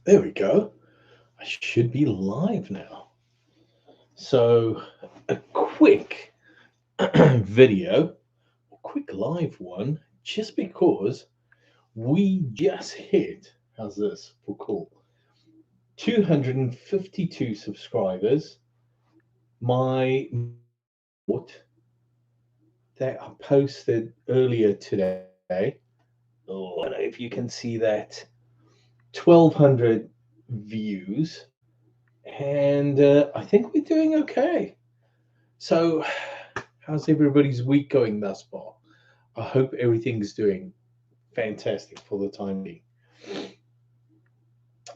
There we go. I should be live now. So, a quick video, a quick live one, just because we just hit, how's this for cool? 252 subscribers. My report that I posted earlier today. Oh, I don't know if you can see that. 1,200 views. And I think we're doing okay. So, how's everybody's week going thus far? I hope everything's doing fantastic for the time being.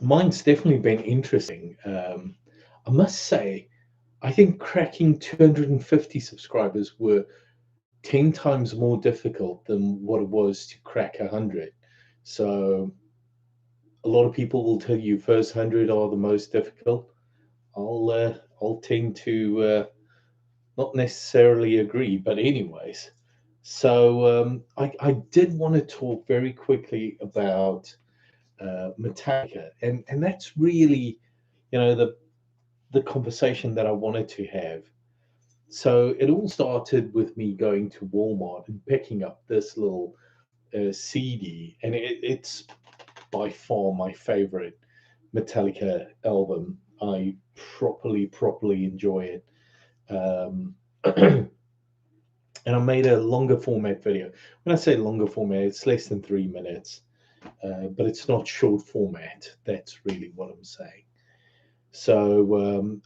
Mine's definitely been interesting. I must say, I think cracking 250 subscribers were 10 times more difficult than what it was to crack 100. So, a lot of people will tell you first 100 are the most difficult. I'll tend to not necessarily agree, but anyways. So I did want to talk very quickly about Metallica, and that's really, the conversation that I wanted to have. So it all started with me going to Walmart and picking up this little CD, and it's by far my favorite Metallica album. I properly enjoy it. Um, and I made a longer format video. When I say longer format, it's less than 3 minutes, but it's not short format. That's really what I'm saying. So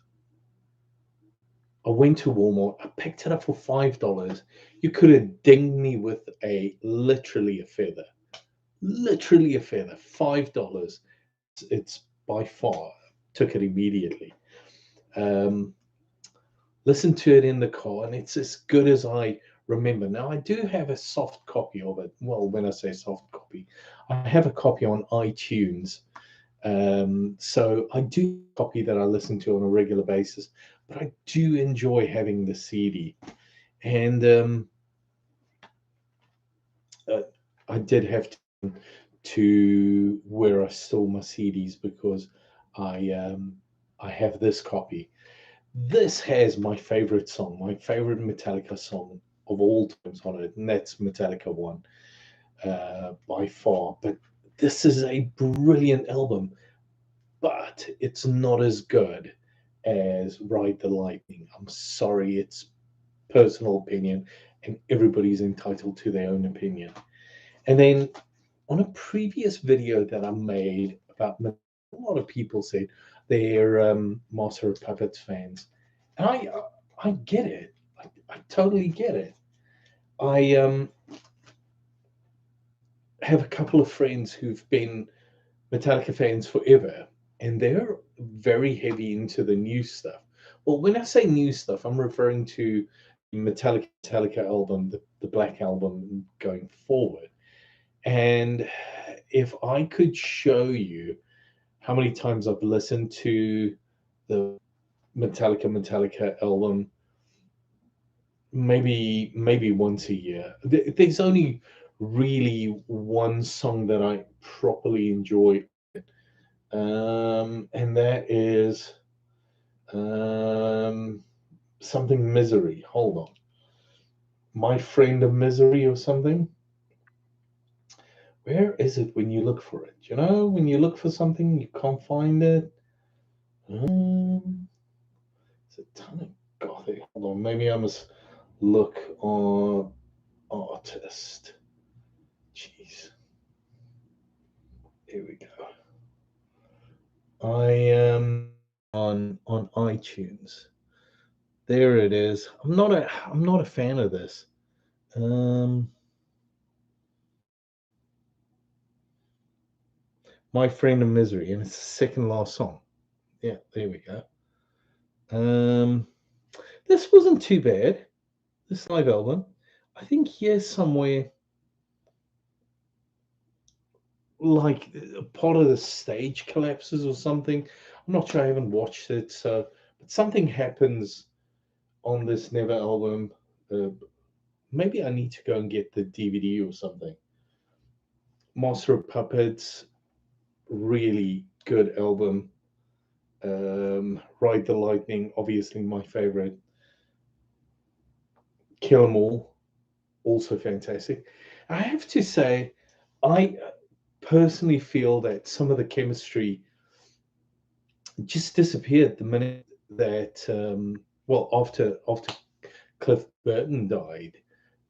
I went to Walmart. I picked it up for $5. You could have dinged me with a literally a feather, literally a feather. $5. It's by far took it immediately. Um, Listen to it in the car, and it's as good as I remember. Now, I do have a soft copy of it. Well, when I say soft copy, I have a copy on iTunes. So I do have a copy that I listen to on a regular basis, but I do enjoy having the CD. And uh, I did have to where I store my CDs because I um, I have this copy. This has my favorite song, my favorite Metallica song of all times on it, and that's Metallica 1 by far. But this is a brilliant album, but it's not as good as Ride the Lightning. I'm sorry, it's personal opinion, and everybody's entitled to their own opinion. And then on a previous video that I made about Metallica, a lot of people said they're Master of Puppets fans, and I get it. I totally get it. I have a couple of friends who've been Metallica fans forever, and they're very heavy into the new stuff. Well, when I say new stuff, I'm referring to the Metallica album, the Black Album going forward. And if I could show you how many times I've listened to the Metallica album, maybe once a year. There's only really one song that I properly enjoy, and that is um, something Misery. Hold on, My Friend of Misery or something. Where is it when you look for it? You know, when you look for something, you can't find it. It's a ton of gothic. Hold on, maybe I must look on artist. Jeez, here we go. I am on iTunes. There it is. I'm not a fan of this. Um, My Friend of Misery, and it's the second last song. Yeah, there we go. Um, this wasn't too bad. This live album. I think here's somewhere like a part of the stage collapses or something. I'm not sure. I haven't watched it, so but something happens on this Never album. Uh, Maybe I need to go and get the DVD or something. Master of Puppets. really good album. Ride the Lightning, obviously my favorite. Kill 'Em All, also fantastic. I have to say, I personally feel that some of the chemistry just disappeared the minute that, well, after Cliff Burton died,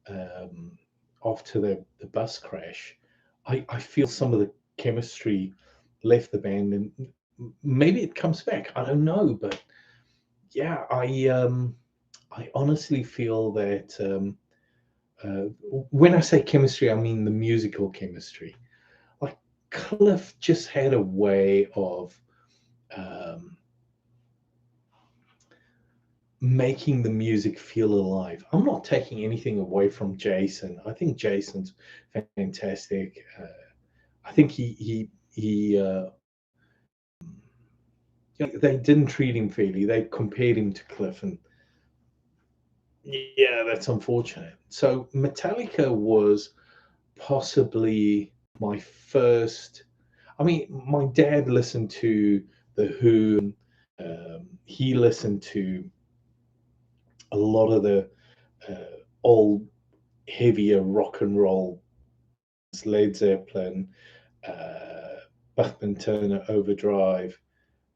um, after the bus crash. I feel some of the chemistry left the band, and maybe it comes back. I don't know, but yeah, I honestly feel that, when I say chemistry, I mean the musical chemistry. Like Cliff just had a way of, um, making the music feel alive. I'm not taking anything away from Jason. I think Jason's fantastic. I think he they didn't treat him fairly. They compared him to Cliff, and yeah, that's unfortunate. So Metallica was possibly my first. I mean, my dad listened to the Who. He listened to a lot of the old heavier rock and roll, Led Zeppelin, uh, Bachman Turner Overdrive.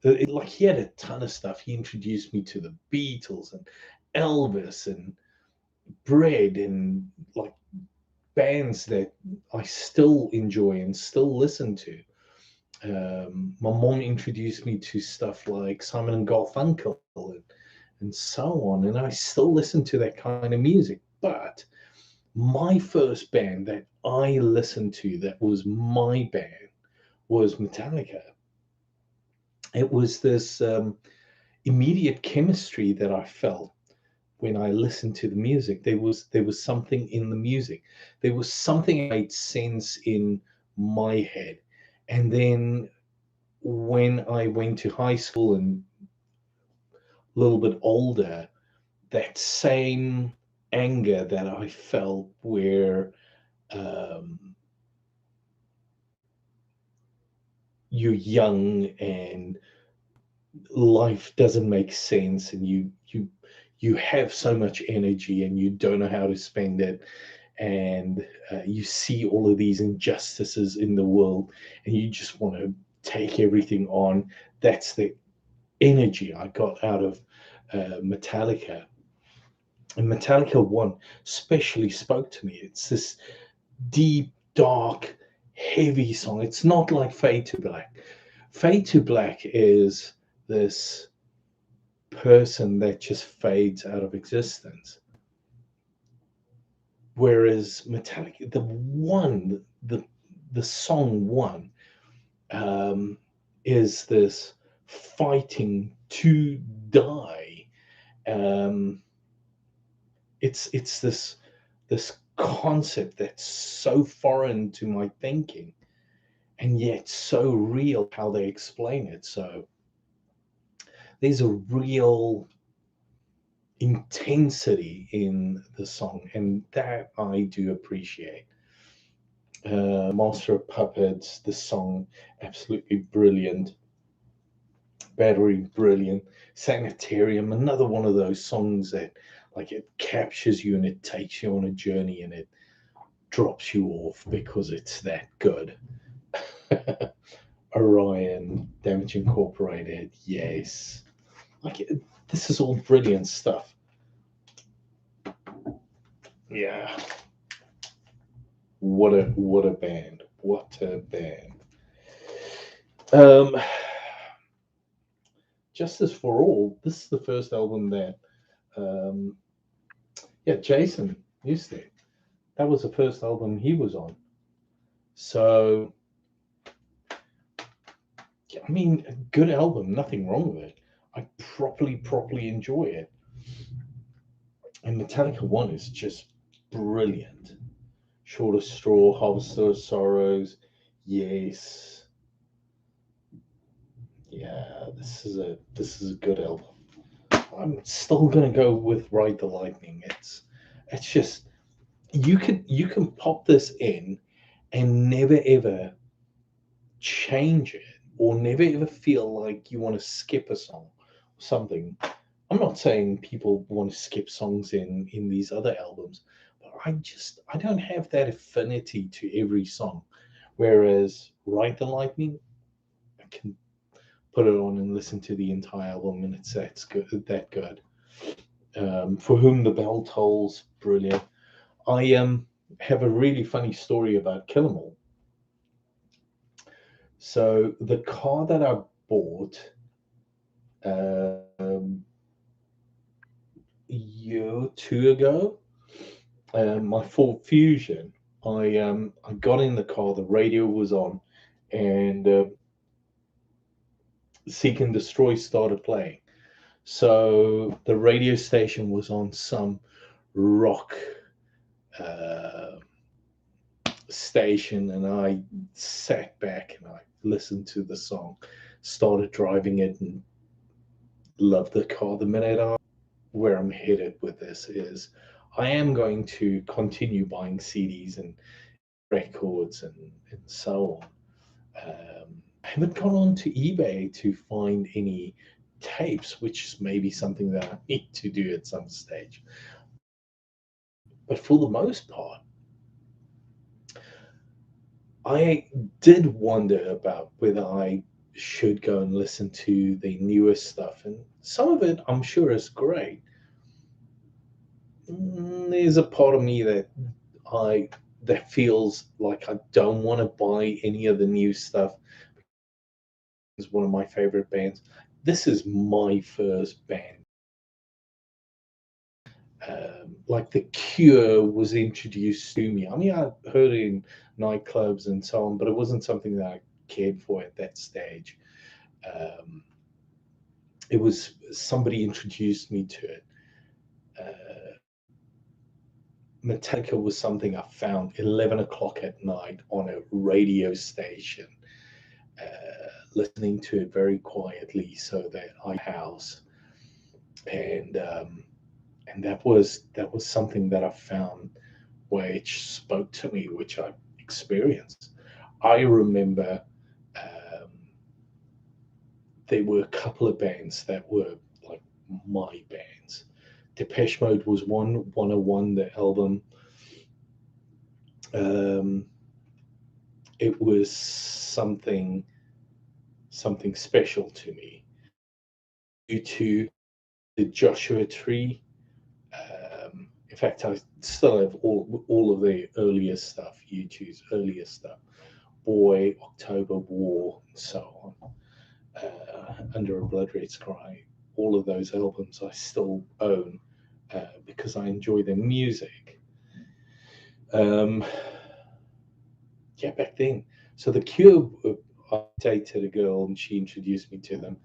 Like he had a ton of stuff. He introduced me to the Beatles and Elvis and Bread and like bands that I still enjoy and still listen to. My mom introduced me to stuff like Simon and Garfunkel and so on, and I still listen to that kind of music. But my first band that I listened to that was my band was Metallica. It was this immediate chemistry that I felt when I listened to the music. There was something in the music. There was something that made sense in my head. And then when I went to high school and a little bit older, that same anger that I felt where, um, you're young and life doesn't make sense, and you have so much energy and you don't know how to spend it, and you see all of these injustices in the world and you just want to take everything on. That's the energy I got out of Metallica. And Metallica 1 especially spoke to me. It's this deep, dark, heavy song. It's not like Fade to Black. Fade to Black is this person that just fades out of existence. Whereas Metallica, the song one, um, is this fighting to die. Um, it's this concept that's so foreign to my thinking, and yet so real how they explain it. So there's a real intensity in the song, and that I do appreciate. Master of Puppets, the song, absolutely brilliant. Battery, brilliant. Sanitarium, another one of those songs that, like, it captures you and it takes you on a journey and it drops you off because it's that good. Orion, Damage Incorporated, yes. Like, this is all brilliant stuff. Yeah. What a band. What a band. Um, Justice for All. This is the first album that, um, yeah, Jason used it. That was the first album he was on. So, yeah, I mean, a good album, nothing wrong with it. I properly enjoy it. And Metallica 1 is just brilliant. Short of Straw, Harvester of Sorrows, yes. Yeah, this is a good album. I'm still gonna go with Ride the Lightning. It's just, you can pop this in and never ever change it or never ever feel like you want to skip a song or something. I'm not saying people want to skip songs in these other albums, but I don't have that affinity to every song. Whereas Ride the Lightning, I can put it on and listen to the entire album, and it's that good. For Whom the Bell Tolls, brilliant. I have a really funny story about Kill 'Em All. So the car that I bought a year or two ago, my Ford Fusion, I got in the car, the radio was on, and Seek and Destroy started playing. So the radio station was on some rock uh, station, and I sat back and I listened to the song, started driving it, and loved the car. The minute where I'm headed with this is I am going to continue buying CDs and records and so on. I haven't gone on to eBay to find any tapes, which is maybe something that I need to do at some stage. But for the most part, I did wonder about whether I should go and listen to the newest stuff. And some of it, I'm sure, is great. There's a part of me that feels like I don't want to buy any of the new stuff. It's one of my favorite bands. This is my first band. Like The Cure was introduced to me. I mean, I heard it in nightclubs and so on, but it wasn't something that I cared for at that stage. Um, it was somebody introduced me to it. Metallica was something I found 11 o'clock at night on a radio station, listening to it very quietly so that I house. And that was something that I found which spoke to me, which I experienced. I remember there were a couple of bands that were like my bands. Depeche Mode was one. 101, the album. Um, it was something special to me. U2, the Joshua Tree. In fact, I still have all of the earlier stuff, U2's earlier stuff. Boy, October War, and so on. Under a Blood Red Sky. All of those albums I still own because I enjoy their music. Yeah, back then. So The Cure, I dated a girl and she introduced me to them.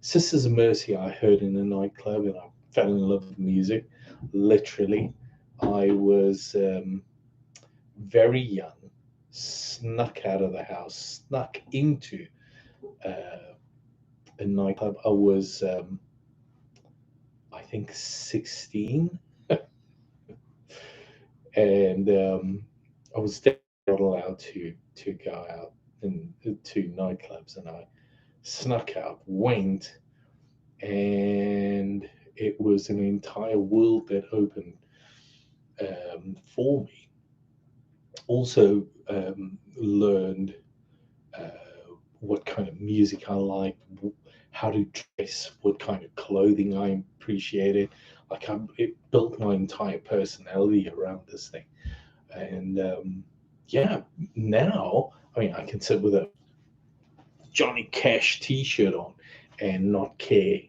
Sisters of Mercy, I heard in a nightclub and I fell in love with music. Literally, I was very young, snuck out of the house, snuck into a nightclub. I was, I think, 16, and I was definitely not allowed to go out to nightclubs, and I snuck out, went, and it was an entire world that opened for me. Also, learned uh, what kind of music I like, how to dress, what kind of clothing I appreciated. Like it built my entire personality around this thing, and yeah, now I mean I can sit with a Johnny Cash T-shirt on and not care,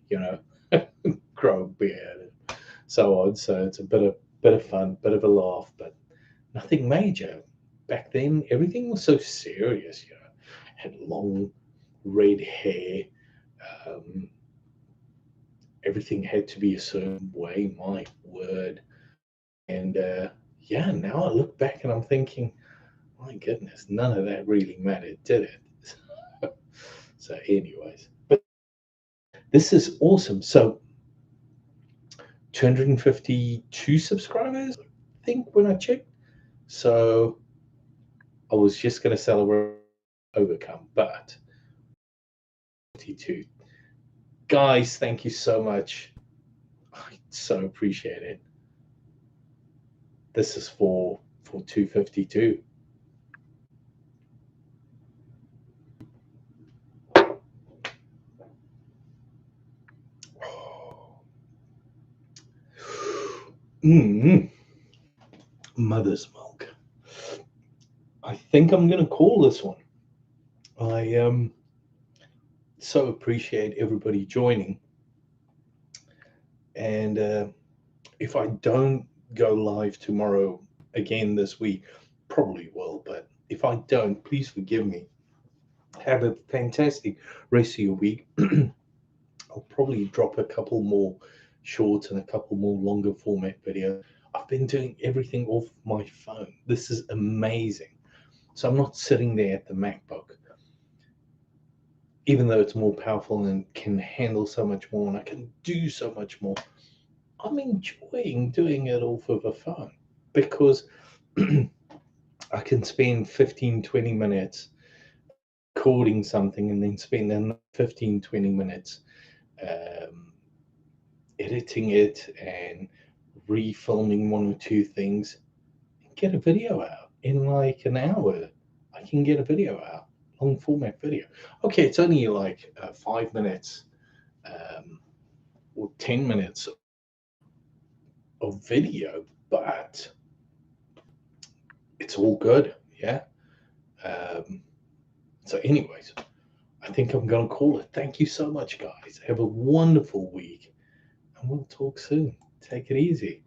grow a beard, and so on. So it's a bit of fun, bit of a laugh, but nothing major. Back then, everything was so serious. Had long red hair. Um, Everything had to be a certain way. My word. And yeah, now I look back and I'm thinking, my goodness, none of that really mattered, did it? So, anyways, but this is awesome. So, 252 subscribers, I think, when I checked. So, I was just going to celebrate overcome. But 42 guys, thank you so much. I so appreciate it. This is for 252. Mother's milk. I think I'm going to call this one. I so appreciate everybody joining. And if I don't go live tomorrow again this week, probably will, but if I don't, please forgive me. Have a fantastic rest of your week. I'll probably drop a couple more shorts and a couple more longer format videos. I've been doing everything off my phone. This is amazing. So I'm not sitting there at the MacBook, even though it's more powerful and can handle so much more and I can do so much more. I'm enjoying doing it off of a phone because I can spend 15, 20 minutes recording something and then spend another 15, 20 minutes editing it and refilming one or two things and get a video out in like an hour. I can get a video out, long format video. Okay, it's only like 5 minutes or 10 minutes of video, but it's all good. Yeah. So anyways, I think I'm going to call it. Thank you so much, guys. Have a wonderful week, and we'll talk soon. Take it easy.